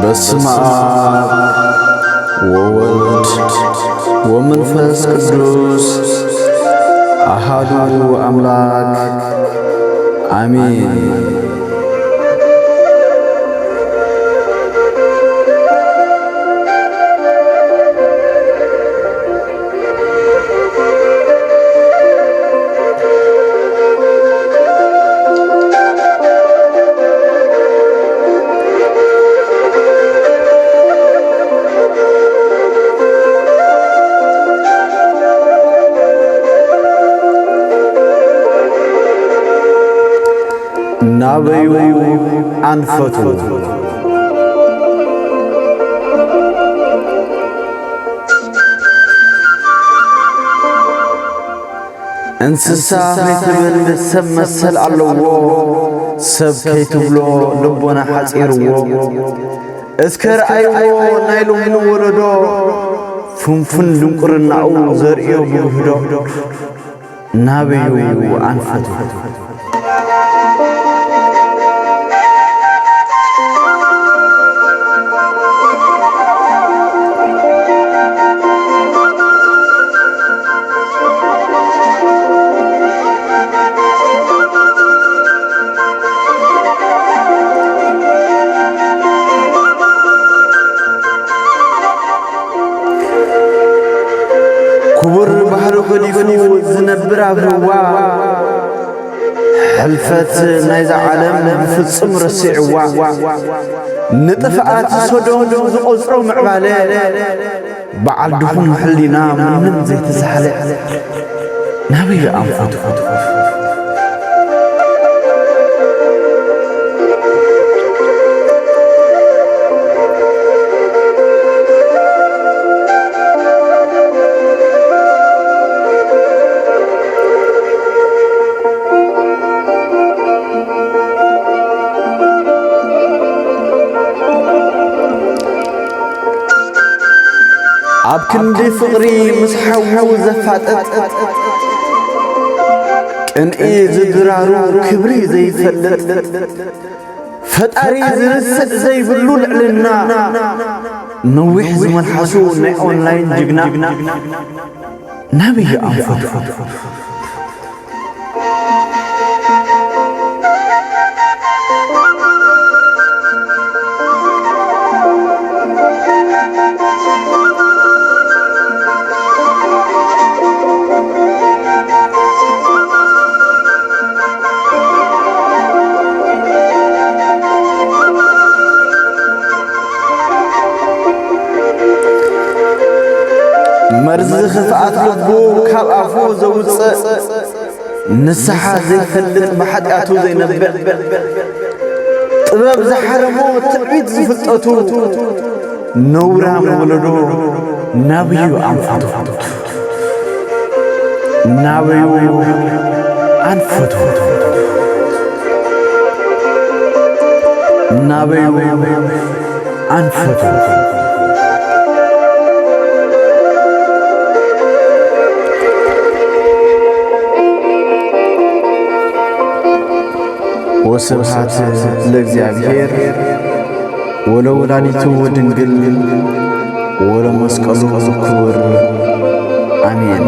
በስመ አብ ወወልድ ወመንፈስ ቅዱስ አሐዱ አምላክ አሜን። ናበዩ ኣንፈቱ እንስሳ ከይትብል ሰብ መሰል ኣለዎ ሰብ ከይትብሎ ልቦና ሓጺርዎ እስከ ረኣይዎ ናይ ሎሚ ወለዶ ፍንፍን ድንቁርናኡ ዘርእዮ ብውህዶ ናበዩ ኣንፈቱ كبر بحر قديفو زنبر أبروا حلفت نايز عالم بفصم رسعوا نطفعات صدون زقصروا معبالي بعد دخول محلنا من زي تسحلي نبي أنفت أبكندي فقري مسحو زفاتت كن زدرارو كبري زي فلت فتاري زرسد زي بلول علنا نويح زمن حسو ناي أونلاين جقنا نبي أنفت مرز خفعت لبو كاب عفو زوص نسحا زي فلت بحدقاتو زي نبع طباب زحرمو تعبيد زفلطتو نورا مولدو نبيو أنفتو نبيو أنفتو نبيو أنفتو وسبحات لእግዚአብሔር ወለወላዲቱ ድንግል ወለመስቀሉ ክቡር አሜን።